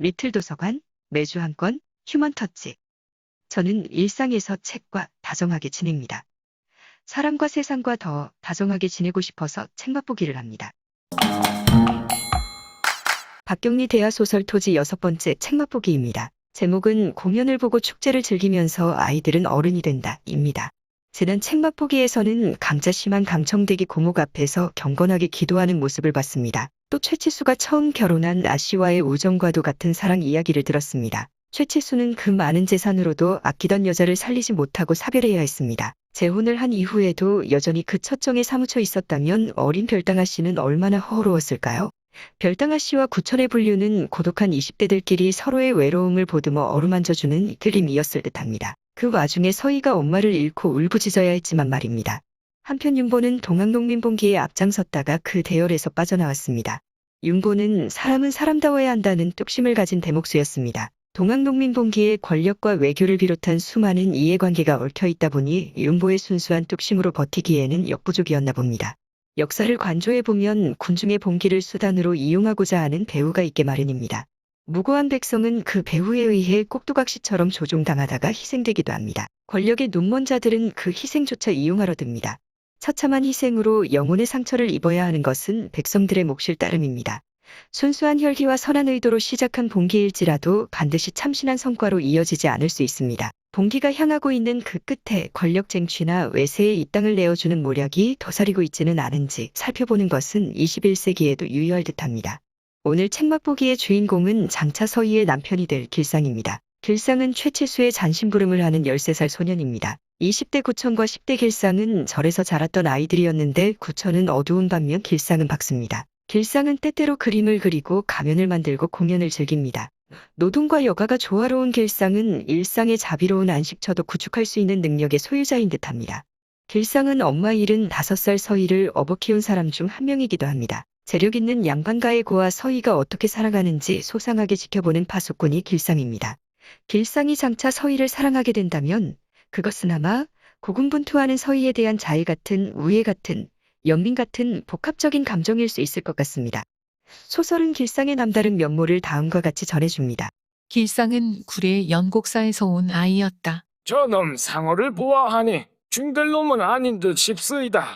리틀 도서관, 매주 한 권, 휴먼 터치. 저는 일상에서 책과 다정하게 지냅니다. 사람과 세상과 더 다정하게 지내고 싶어서 책 맛보기를 합니다. 박경리 대하소설 토지 6번째 책 맛보기입니다. 제목은 공연을 보고 축제를 즐기면서 아이들은 어른이 된다입니다. 지난 책 맛보기에서는 강자 심한 강청대기 고목 앞에서 경건하게 기도하는 모습을 봤습니다. 또 최치수가 처음 결혼한 아씨와의 우정과도 같은 사랑 이야기를 들었습니다. 최치수는 그 많은 재산으로도 아끼던 여자를 살리지 못하고 사별해야 했습니다. 재혼을 한 이후에도 여전히 그 첫정에 사무쳐 있었다면 어린 별당아 씨는 얼마나 허허로웠을까요? 별당아 씨와 구천의 분류는 고독한 20대들끼리 서로의 외로움을 보듬어 어루만져주는 그림이었을 듯합니다. 그 와중에 서희가 엄마를 잃고 울부짖어야 했지만 말입니다. 한편 윤보는 동학농민봉기에 앞장섰다가 그 대열에서 빠져나왔습니다. 윤보는 사람은 사람다워야 한다는 뚝심을 가진 대목수였습니다. 동학농민봉기에 권력과 외교를 비롯한 수많은 이해관계가 얽혀있다 보니 윤보의 순수한 뚝심으로 버티기에는 역부족이었나 봅니다. 역사를 관조해보면 군중의 봉기를 수단으로 이용하고자 하는 배후가 있게 마련입니다. 무고한 백성은 그 배후에 의해 꼭두각시처럼 조종당하다가 희생되기도 합니다. 권력의 눈먼 자들은 그 희생조차 이용하려 듭니다. 처참한 희생으로 영혼의 상처를 입어야 하는 것은 백성들의 몫일 따름입니다. 순수한 혈기와 선한 의도로 시작한 봉기일지라도 반드시 참신한 성과로 이어지지 않을 수 있습니다. 봉기가 향하고 있는 그 끝에 권력 쟁취나 외세에 이 땅을 내어주는 모략이 도사리고 있지는 않은지 살펴보는 것은 21세기에도 유효할 듯합니다. 오늘 책 맛보기의 주인공은 장차 서희의 남편이 될 길상입니다. 길상은 최치수의 잔심부름을 하는 13살 소년입니다. 20대 구천과 10대 길상은 절에서 자랐던 아이들이었는데 구천은 어두운 반면 길상은 밝습니다. 길상은 때때로 그림을 그리고 가면을 만들고 공연을 즐깁니다. 노동과 여가가 조화로운 길상은 일상의 자비로운 안식처도 구축할 수 있는 능력의 소유자인 듯합니다. 길상은 엄마 75살 서희를 업어 키운 사람 중 한 명이기도 합니다. 재력 있는 양반가의 고와 서희가 어떻게 살아가는지 소상하게 지켜보는 파수꾼이 길상입니다. 길상이 장차 서희를 사랑하게 된다면 그것은 아마 고군분투하는 서희에 대한 자애 같은 우애 같은 연민 같은 복합적인 감정일 수 있을 것 같습니다. 소설은 길상의 남다른 면모를 다음과 같이 전해줍니다. 길상은 구례 연곡사에서 온 아이였다. 저놈 상어를 보아하니 중될 놈은 아닌 듯 싶으이다.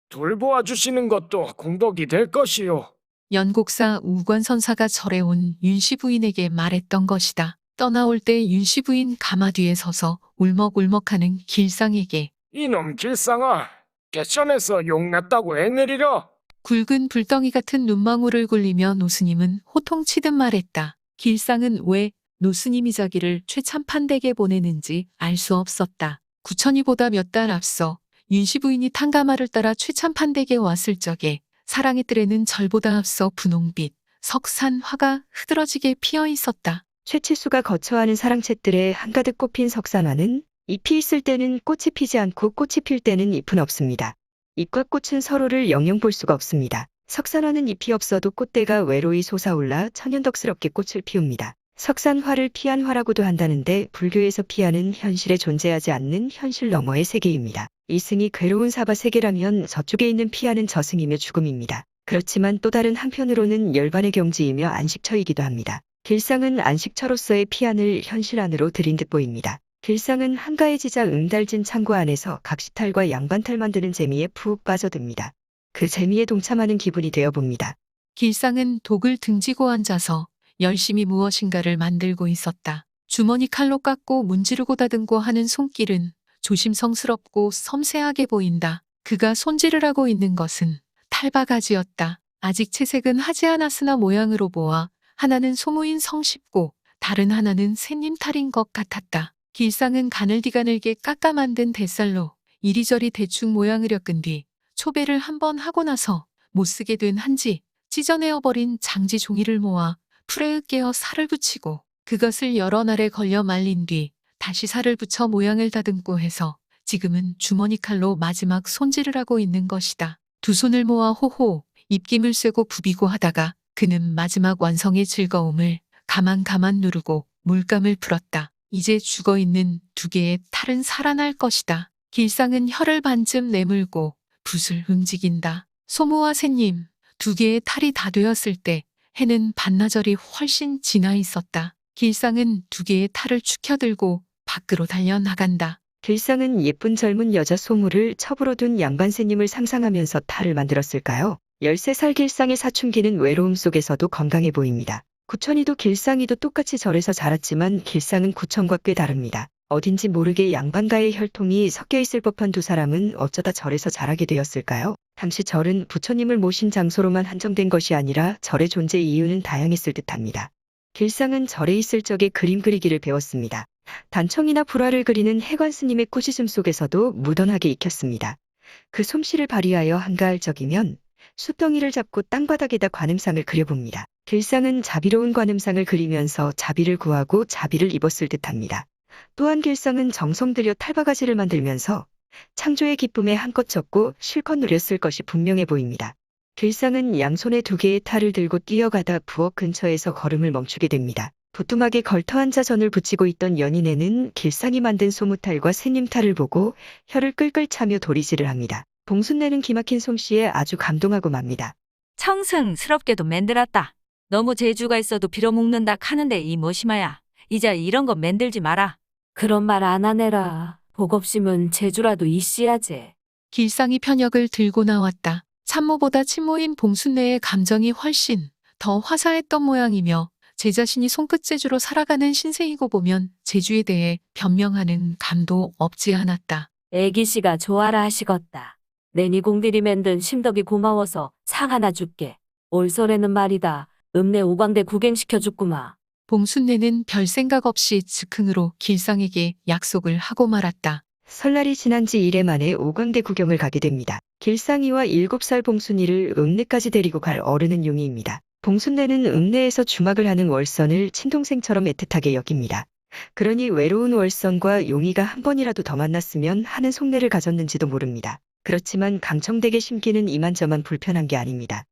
돌보아 주시는 것도 공덕이 될 것이요. 연곡사 우관선사가 절에 온 윤씨 부인에게 말했던 것이다. 떠나올 때 윤씨 부인 가마 뒤에 서서 울먹울먹하는 길상에게 이놈 길상아, 개천에서 용났다고 애내리려. 굵은 불덩이 같은 눈망울을 굴리며 노스님은 호통치듯 말했다. 길상은 왜 노스님이 자기를 최참판댁에 보내는지 알 수 없었다. 구천이보다 몇 달 앞서 윤씨 부인이 탄가마를 따라 최참판댁에 왔을 적에 사랑의 뜰에는 절보다 앞서 분홍빛, 석산 화가 흐드러지게 피어 있었다. 최치수가 거처하는 사랑채들에 한가득 꽃핀 석산화는 잎이 있을 때는 꽃이 피지 않고 꽃이 필 때는 잎은 없습니다. 잎과 꽃은 서로를 영영 볼 수가 없습니다. 석산화는 잎이 없어도 꽃대가 외로이 솟아올라 천연덕스럽게 꽃을 피웁니다. 석산화를 피한 화라고도 한다는데 불교에서 피하는 현실에 존재하지 않는 현실 너머의 세계입니다. 이승이 괴로운 사바 세계라면 저쪽에 있는 피하는 저승이며 죽음입니다. 그렇지만 또 다른 한편으로는 열반의 경지이며 안식처이기도 합니다. 길상은 안식처로서의 피안을 현실 안으로 들인 듯 보입니다. 길상은 한가해지자 응달진 창고 안에서 각시탈과 양반탈 만드는 재미에 푹 빠져듭니다. 그 재미에 동참하는 기분이 되어봅니다. 길상은 독을 등지고 앉아서 열심히 무엇인가를 만들고 있었다. 주머니 칼로 깎고 문지르고 다듬고 하는 손길은 조심성스럽고 섬세하게 보인다. 그가 손질을 하고 있는 것은 탈바가지였다. 아직 채색은 하지 않았으나 모양으로 보아 하나는 소무인 성쉽고 다른 하나는 새님탈인 것 같았다. 길상은 가늘디가늘게 깎아 만든 대살로 이리저리 대충 모양을 엮은 뒤 초배를 한번 하고 나서 못쓰게 된 한지 찢어내어버린 장지 종이를 모아 풀에 으깨어 살을 붙이고 그것을 여러 날에 걸려 말린 뒤 다시 살을 붙여 모양을 다듬고 해서 지금은 주머니 칼로 마지막 손질을 하고 있는 것이다. 두 손을 모아 호호 입김을 쐬고 부비고 하다가 그는 마지막 완성의 즐거움을 가만 누르고 물감을 풀었다. 이제 죽어있는 두 개의 탈은 살아날 것이다. 길상은 혀를 반쯤 내물고 붓을 움직인다. 소모와 새님, 두 개의 탈이 다 되었을 때 해는 반나절이 훨씬 지나 있었다. 길상은 두 개의 탈을 축혀들고 밖으로 달려나간다. 길상은 예쁜 젊은 여자 소물을 첩으로 둔 양반새님을 상상하면서 탈을 만들었을까요? 13살 길상의 사춘기는 외로움 속에서도 건강해 보입니다. 구천이도 길상이도 똑같이 절에서 자랐지만 길상은 구천과 꽤 다릅니다. 어딘지 모르게 양반과의 혈통이 섞여 있을 법한 두 사람은 어쩌다 절에서 자라게 되었을까요? 당시 절은 부처님을 모신 장소로만 한정된 것이 아니라 절의 존재 이유는 다양했을 듯합니다. 길상은 절에 있을 적에 그림 그리기를 배웠습니다. 단청이나 불화를 그리는 해관 스님의 꾸짖음 속에서도 무던하게 익혔습니다. 그 솜씨를 발휘하여 한가할 적이면 숯덩이를 잡고 땅바닥에다 관음상을 그려봅니다. 길상은 자비로운 관음상을 그리면서 자비를 구하고 자비를 입었을 듯합니다. 또한 길상은 정성 들여 탈바가지를 만들면서 창조의 기쁨에 한껏 젖고 실컷 누렸을 것이 분명해 보입니다. 길상은 양손에 두 개의 탈을 들고 뛰어가다 부엌 근처에서 걸음을 멈추게 됩니다. 부뚜막에 걸터앉아 전을 붙이고 있던 연인애는 길상이 만든 소무탈과 새님탈을 보고 혀를 끌끌 차며 도리질을 합니다. 봉순내는 기막힌 솜씨에 아주 감동하고 맙니다. 청승스럽게도 만들었다. 너무 재주가 있어도 빌어먹는다 하는데 이 뭐시마야. 이제 이런 거 만들지 마라. 그런 말 안 하네라. 복업심은 재주라도 있어야지. 길상이 편역을 들고 나왔다. 참모보다 친모인 봉순내의 감정이 훨씬 더 화사했던 모양이며 제 자신이 손끝 재주로 살아가는 신세이고 보면 재주에 대해 변명하는 감도 없지 않았다. 애기씨가 좋아라 하시겄다. 내니 공들이 만든 심덕이 고마워서 상 하나 줄게. 올설에는 말이다. 읍내 오광대 구경시켜줬구마. 봉순내는 별 생각 없이 즉흥으로 길상에게 약속을 하고 말았다. 설날이 지난 지 1회 만에 오광대 구경을 가게 됩니다. 길상이와 7살 봉순이를 읍내까지 데리고 갈 어른은 용의입니다. 봉순내는 읍내에서 주막을 하는 월선을 친동생처럼 애틋하게 여깁니다. 그러니 외로운 월선과 용의가 한 번이라도 더 만났으면 하는 속내를 가졌는지도 모릅니다. 그렇지만 강청댁의 심기는 이만저만 불편한 게 아닙니다.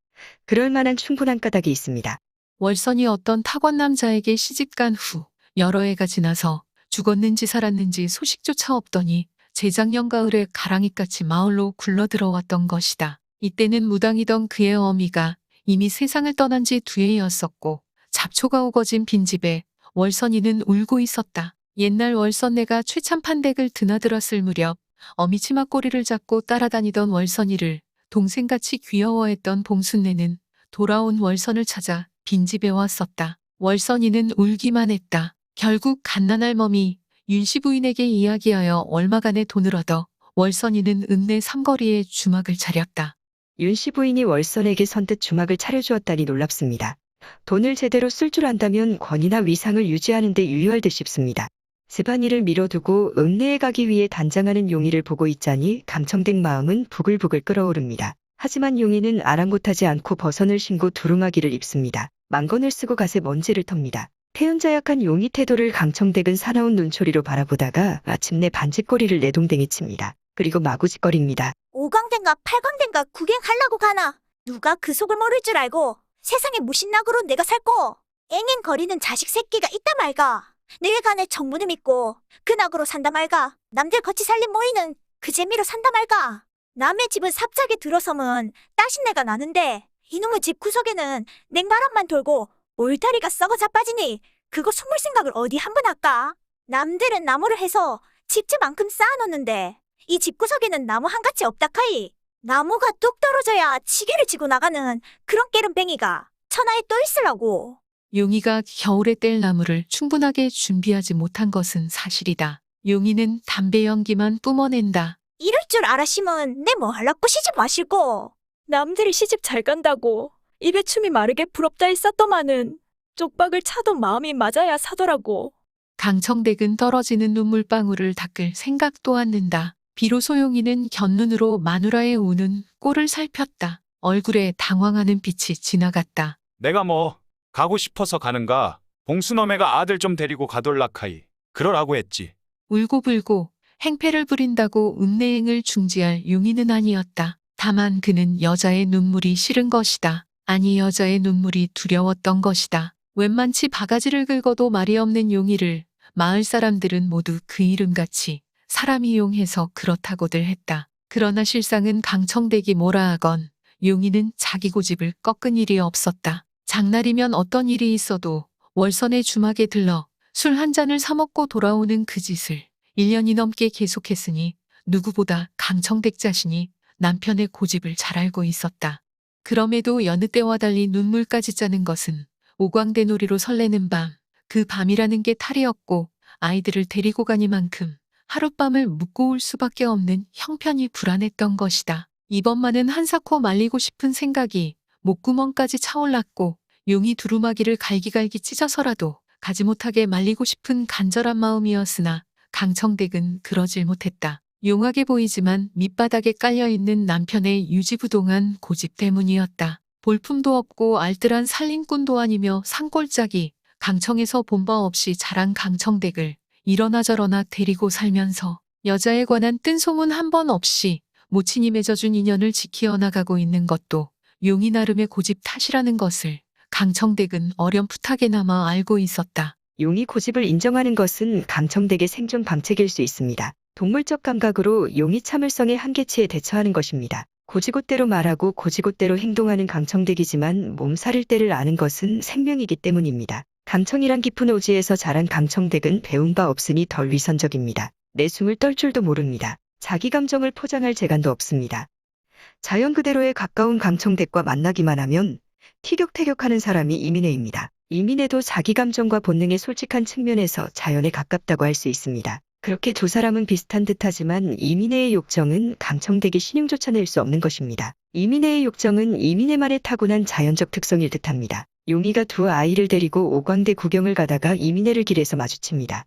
그럴 만한 충분한 까닭이 있습니다. 월선이 어떤 타관 남자에게 시집간 후 여러 해가 지나서 죽었는지 살았는지 소식조차 없더니 재작년 가을에 가랑이같이 마을로 굴러들어왔던 것이다. 이때는 무당이던 그의 어미가 이미 세상을 떠난 지 2해였었고 잡초가 우거진 빈집에 월선이는 울고 있었다. 옛날 월선네가 최참판댁을 드나들었을 무렵 어미 치마꼬리를 잡고 따라다니던 월선이를 동생같이 귀여워했던 봉순내는 돌아온 월선을 찾아 빈집에 왔었다. 월선이는 울기만 했다. 결국 갓난할 멈이 윤씨 부인에게 이야기하여 얼마간의 돈을 얻어 월선이는 읍내 삼거리에 주막을 차렸다. 윤씨 부인이 월선에게 선뜻 주막을 차려주었다니 놀랍습니다. 돈을 제대로 쓸 줄 안다면 권위나 위상을 유지하는 데 유효할 듯 싶습니다. 집안일을 미뤄두고 읍내에 가기 위해 단장하는 용의를 보고 있자니 강청댁 마음은 부글부글 끓어오릅니다. 하지만 용의는 아랑곳하지 않고 버선을 신고 두루마기를 입습니다. 망건을 쓰고 갓에 먼지를 텁니다. 태연자약한 용의 태도를 강청댁은 사나운 눈초리로 바라보다가 마침내 반짓거리를 내동댕이 칩니다. 그리고 마구짓거립니다. 오광대인가 팔광대인가 구경하려고 가나. 누가 그 속을 모를 줄 알고 세상에 무신낙으로 내가 살고 앵앵거리는 자식 새끼가 있다 말가. 내외간의 정문을 믿고 그 낙으로 산다 말가. 남들 거치 살림 모이는 그 재미로 산다 말가. 남의 집은 삽작에 들어서면 따신내가 나는데 이놈의 집 구석에는 냉바람만 돌고 울타리가 썩어 자빠지니 그거 숨을 생각을 어디 한번 할까? 남들은 나무를 해서 집지만큼 쌓아놓는데 이 집구석에는 나무 한가지 없다 카이. 나무가 뚝 떨어져야 지게를 지고 나가는 그런 깨름뱅이가 천하에 또 있으라고. 용의가 겨울에 뗄 나무를 충분하게 준비하지 못한 것은 사실이다. 용의는 담배 연기만 뿜어낸다. 이럴 줄 알았으면 내 뭐 할라고 시집 마실고. 남들이 시집 잘 간다고 입에 춤이 마르게 부럽다 했었더만은 쪽박을 차도 마음이 맞아야 사더라고. 강청댁은 떨어지는 눈물방울을 닦을 생각도 않는다. 비로소 용의는 곁눈으로 마누라의 우는 꼴을 살폈다. 얼굴에 당황하는 빛이 지나갔다. 내가 뭐 가고 싶어서 가는가? 봉수너매가 아들 좀 데리고 가돌라카이. 그러라고 했지. 울고불고 행패를 부린다고 읍내행을 중지할 용의는 아니었다. 다만 그는 여자의 눈물이 싫은 것이다. 아니 여자의 눈물이 두려웠던 것이다. 웬만치 바가지를 긁어도 말이 없는 용의를 마을 사람들은 모두 그 이름같이 사람이 용해서 그렇다고들 했다. 그러나 실상은 강청댁이 뭐라 하건 용의는 자기 고집을 꺾은 일이 없었다. 장날이면 어떤 일이 있어도 월선의 주막에 들러 술 한 잔을 사 먹고 돌아오는 그 짓을 1년이 넘게 계속했으니 누구보다 강청댁 자신이 남편의 고집을 잘 알고 있었다. 그럼에도 여느 때와 달리 눈물까지 짜는 것은 오광대 놀이로 설레는 밤, 그 밤이라는 게 탈이었고 아이들을 데리고 가니만큼 하룻밤을 묵고 올 수밖에 없는 형편이 불안했던 것이다. 이번만은 한사코 말리고 싶은 생각이 목구멍까지 차올랐고 용이 두루마기를 갈기갈기 찢어서라도 가지 못하게 말리고 싶은 간절한 마음이었으나 강청댁은 그러질 못했다. 용하게 보이지만 밑바닥에 깔려있는 남편의 유지부동한 고집 때문이었다. 볼품도 없고 알뜰한 살림꾼도 아니며 산골짜기 강청에서 본 바 없이 자란 강청댁을 이러나 저러나 데리고 살면서 여자에 관한 뜬소문 한 번 없이 모친이 맺어준 인연을 지키어 나가고 있는 것도 용이 나름의 고집 탓이라는 것을 강청댁은 어렴풋하게나마 알고 있었다. 용이 고집을 인정하는 것은 강청댁의 생존 방책일 수 있습니다. 동물적 감각으로 용이 참을성의 한계치에 대처하는 것입니다. 고지곳대로 말하고 고지곳대로 행동하는 강청댁이지만 몸살일 때를 아는 것은 생명이기 때문입니다. 강청이란 깊은 오지에서 자란 강청댁은 배운 바 없으니 덜 위선적입니다. 내숭을 떨 줄도 모릅니다. 자기 감정을 포장할 재간도 없습니다. 자연 그대로에 가까운 강청댁과 만나기만 하면 티격태격하는 사람이 이민혜입니다. 이민혜도 자기 감정과 본능의 솔직한 측면에서 자연에 가깝다고 할 수 있습니다. 그렇게 두 사람은 비슷한 듯하지만 이민혜의 욕정은 강청댁이 신용조차 낼 수 없는 것입니다. 이민혜의 욕정은 이민혜만의 타고난 자연적 특성일 듯합니다. 용이가 두 아이를 데리고 오광대 구경을 가다가 이민혜를 길에서 마주칩니다.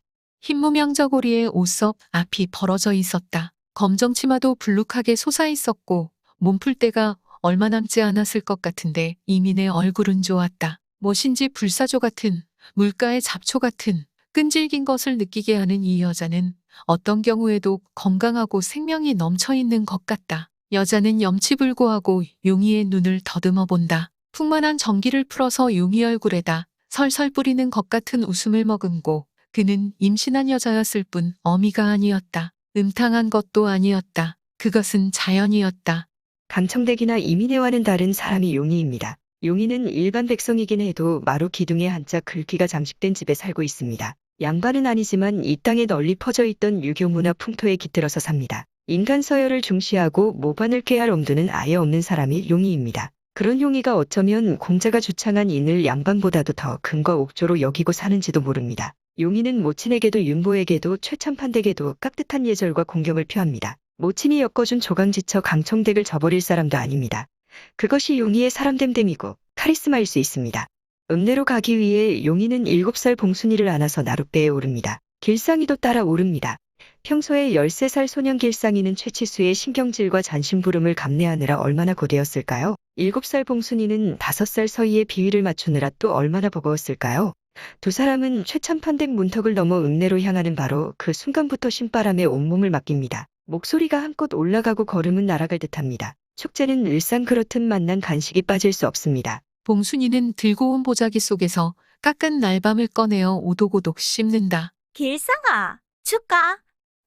흰무명저고리에 옷섭 앞이 벌어져 있었다. 검정 치마도 불룩하게 솟아 있었고 몸풀때가 얼마 남지 않았을 것 같은데 이민의 얼굴은 좋았다. 무엇인지 불사조 같은 물가의 잡초 같은 끈질긴 것을 느끼게 하는 이 여자는 어떤 경우에도 건강하고 생명이 넘쳐 있는 것 같다. 여자는 염치불고하고 용이의 눈을 더듬어 본다. 풍만한 전기를 풀어서 용이 얼굴에다 설설 뿌리는 것 같은 웃음을 머금고 그는 임신한 여자였을 뿐 어미가 아니었다. 음탕한 것도 아니었다. 그것은 자연이었다. 강청댁이나 이민혜와는 다른 사람이 용이입니다. 용이는 일반 백성이긴 해도 마루 기둥에 한자 글귀가 장식된 집에 살고 있습니다. 양반은 아니지만 이 땅에 널리 퍼져 있던 유교 문화 풍토에 깃들어서 삽니다. 인간 서열을 중시하고 모반을 꾀할 엄두는 아예 없는 사람이 용이입니다. 그런 용이가 어쩌면 공자가 주창한 인을 양반보다도 더 금과 옥조로 여기고 사는지도 모릅니다. 용이는 모친에게도 윤보에게도 최참판댁에도 깍듯한 예절과 공경을 표합니다. 모친이 엮어준 조강지처 강청댁을 저버릴 사람도 아닙니다. 그것이 용이의 사람됨됨이고 카리스마일 수 있습니다. 읍내로 가기 위해 용이는 7살 봉순이를 안아서 나룻배에 오릅니다. 길상이도 따라 오릅니다. 평소에 13살 소년 길상이는 최치수의 신경질과 잔심부름을 감내하느라 얼마나 고되었을까요? 7살 봉순이는 5살 서희의 비위를 맞추느라 또 얼마나 버거웠을까요? 두 사람은 최참판댁 문턱을 넘어 읍내로 향하는 바로 그 순간부터 신바람에 온몸을 맡깁니다. 목소리가 한껏 올라가고 걸음은 날아갈 듯합니다. 축제는 일상 그렇듯 만난 간식이 빠질 수 없습니다. 봉순이는 들고 온 보자기 속에서 깎은 날밤을 꺼내어 오독오독 씹는다. 길상아, 줄까?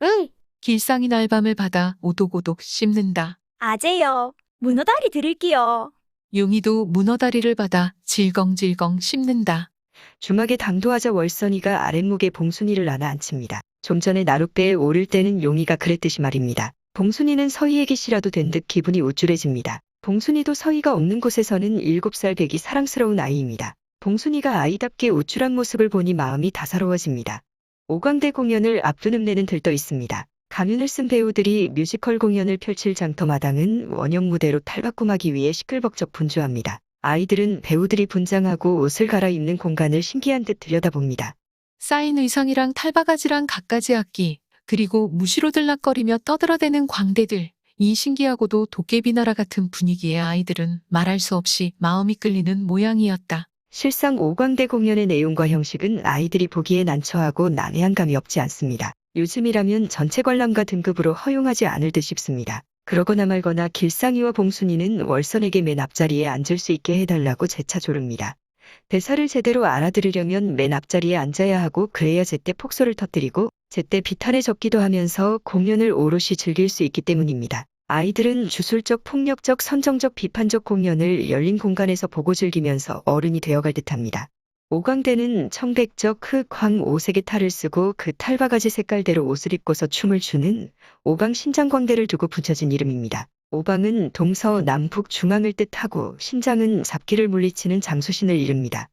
응. 길상이 날밤을 받아 오독오독 씹는다. 아재요. 문어다리 드릴게요. 용이도 문어다리를 받아 질겅질겅 씹는다. 주막에 당도하자 월선이가 아랫목에 봉순이를 안아 앉힙니다. 좀 전에 나룻배에 오를 때는 용이가 그랬듯이 말입니다. 봉순이는 서희에게 시라도 된 듯 기분이 우쭐해집니다. 봉순이도 서희가 없는 곳에서는 7살 백이 사랑스러운 아이입니다. 봉순이가 아이답게 우쭐한 모습을 보니 마음이 다사로워집니다. 오광대 공연을 앞둔 읍내는 들떠 있습니다. 가면을 쓴 배우들이 뮤지컬 공연을 펼칠 장터마당은 원형 무대로 탈바꿈하기 위해 시끌벅적 분주합니다. 아이들은 배우들이 분장하고 옷을 갈아입는 공간을 신기한 듯 들여다봅니다. 쌓인 의상이랑 탈바가지랑 갖가지 악기, 그리고 무시로 들락거리며 떠들어대는 광대들, 이 신기하고도 도깨비나라 같은 분위기의 아이들은 말할 수 없이 마음이 끌리는 모양이었다. 실상 오광대 공연의 내용과 형식은 아이들이 보기에 난처하고 난해한 감이 없지 않습니다. 요즘이라면 전체 관람가 등급으로 허용하지 않을 듯 싶습니다. 그러거나 말거나 길상이와 봉순이는 월선에게 맨 앞자리에 앉을 수 있게 해달라고 재차 조릅니다. 대사를 제대로 알아들으려면 맨 앞자리에 앉아야 하고 그래야 제때 폭소를 터뜨리고 제때 비탄에 적기도 하면서 공연을 오롯이 즐길 수 있기 때문입니다. 아이들은 주술적, 폭력적, 선정적, 비판적 공연을 열린 공간에서 보고 즐기면서 어른이 되어갈 듯합니다. 오광대는 청백적 흑, 황, 오색의 탈을 쓰고 그 탈바가지 색깔대로 옷을 입고서 춤을 추는 오방 신장광대를 두고 붙여진 이름입니다. 오방은 동서, 남북, 중앙을 뜻하고 신장은 잡기를 물리치는 장수신을 이릅니다.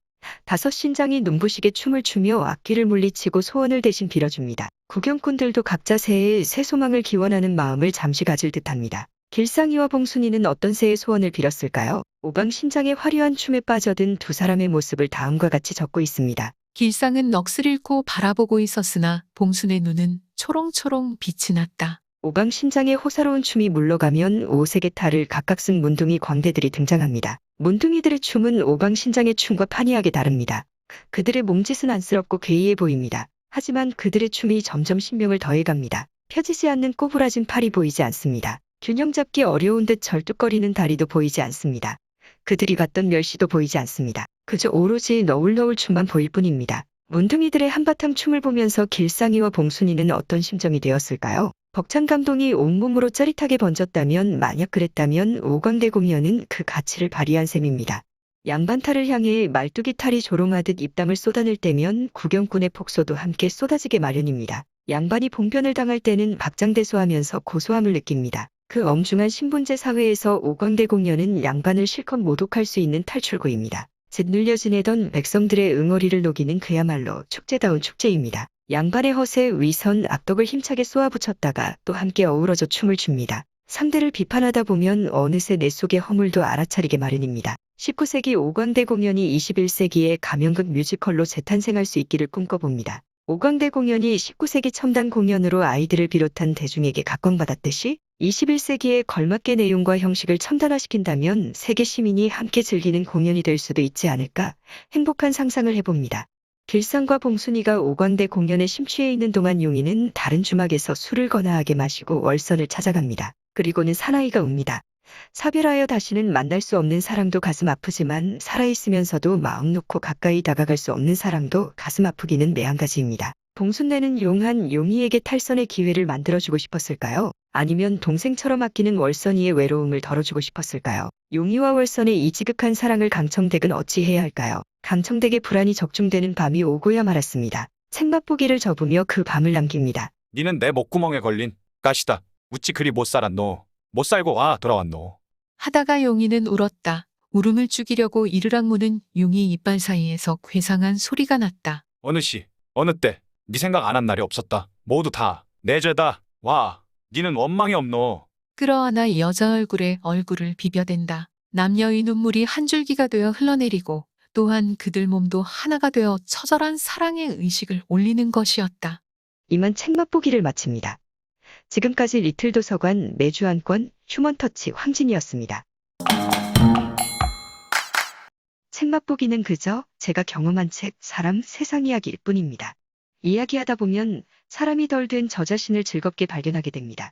5 신장이 눈부시게 춤을 추며 악기를 물리치고 소원을 대신 빌어줍니다. 구경꾼들도 각자 새해의 새 소망을 기원하는 마음을 잠시 가질 듯합니다. 길상이와 봉순이는 어떤 새해 소원을 빌었을까요? 오방 신장의 화려한 춤에 빠져든 두 사람의 모습을 다음과 같이 적고 있습니다. 길상은 넋을 잃고 바라보고 있었으나 봉순의 눈은 초롱초롱 빛이 났다. 오방 신장의 호사로운 춤이 물러가면 오색의 탈을 각각 쓴 문둥이 광대들이 등장합니다. 문둥이들의 춤은 오방 신장의 춤과 판이하게 다릅니다. 그들의 몸짓은 안쓰럽고 괴이해 보입니다. 하지만 그들의 춤이 점점 신명을 더해갑니다. 펴지지 않는 꼬부라진 팔이 보이지 않습니다. 균형 잡기 어려운 듯 절뚝거리는 다리도 보이지 않습니다. 그들이 갔던 멸시도 보이지 않습니다. 그저 오로지 너울너울 춤만 보일 뿐입니다. 문둥이들의 한바탕 춤을 보면서 길상이와 봉순이는 어떤 심정이 되었을까요? 벅찬 감동이 온몸으로 짜릿하게 번졌다면, 만약 그랬다면 오광대 공연은 그 가치를 발휘한 셈입니다. 양반탈을 향해 말뚝이 탈이 조롱하듯 입담을 쏟아낼 때면 구경꾼의 폭소도 함께 쏟아지게 마련입니다. 양반이 봉변을 당할 때는 박장대소하면서 고소함을 느낍니다. 그 엄중한 신분제 사회에서 오광대 공연은 양반을 실컷 모독할 수 있는 탈출구입니다. 짓눌려 지내던 백성들의 응어리를 녹이는 그야말로 축제다운 축제입니다. 양반의 허세, 위선, 악덕을 힘차게 쏘아붙였다가 또 함께 어우러져 춤을 춥니다. 상대를 비판하다 보면 어느새 내 속의 허물도 알아차리게 마련입니다. 19세기 오광대 공연이 21세기의 가명극 뮤지컬로 재탄생할 수 있기를 꿈꿔봅니다. 오광대 공연이 19세기 첨단 공연으로 아이들을 비롯한 대중에게 각광받았듯이 21세기에 걸맞게 내용과 형식을 첨단화시킨다면 세계 시민이 함께 즐기는 공연이 될 수도 있지 않을까 행복한 상상을 해봅니다. 길상과 봉순이가 오광대 공연에 심취해 있는 동안 용인은 다른 주막에서 술을 거나하게 마시고 월선을 찾아갑니다. 그리고는 사나이가 웁니다. 사별하여 다시는 만날 수 없는 사랑도 가슴 아프지만 살아있으면서도 마음 놓고 가까이 다가갈 수 없는 사랑도 가슴 아프기는 매한가지입니다. 봉순내는 용한 용이에게 탈선의 기회를 만들어주고 싶었을까요? 아니면 동생처럼 아끼는 월선이의 외로움을 덜어주고 싶었을까요? 용이와 월선의 이 지극한 사랑을 강청댁은 어찌해야 할까요? 강청댁의 불안이 적중되는 밤이 오고야 말았습니다. 책맛보기를 접으며 그 밤을 남깁니다. 니는 내 목구멍에 걸린 가시다. 우찌 그리 못 살았노. 못 살고 돌아왔노. 하다가 용이는 울었다. 울음을 죽이려고 이르락 무는 용이 이빨 사이에서 괴상한 소리가 났다. 어느 시, 어느 때, 네 생각 안 한 날이 없었다. 모두 다 내 죄다. 와, 니는 원망이 없노. 끌어안아 여자 얼굴에 얼굴을 비벼댄다. 남녀의 눈물이 한 줄기가 되어 흘러내리고 또한 그들 몸도 하나가 되어 처절한 사랑의 의식을 올리는 것이었다. 이만 책맛보기를 마칩니다. 지금까지 리틀 도서관 매주 한 권 휴먼터치 황진이었습니다. 책맛보기는 그저 제가 경험한 책, 사람, 세상 이야기일 뿐입니다. 이야기하다 보면 사람이 덜 된 저 자신을 즐겁게 발견하게 됩니다.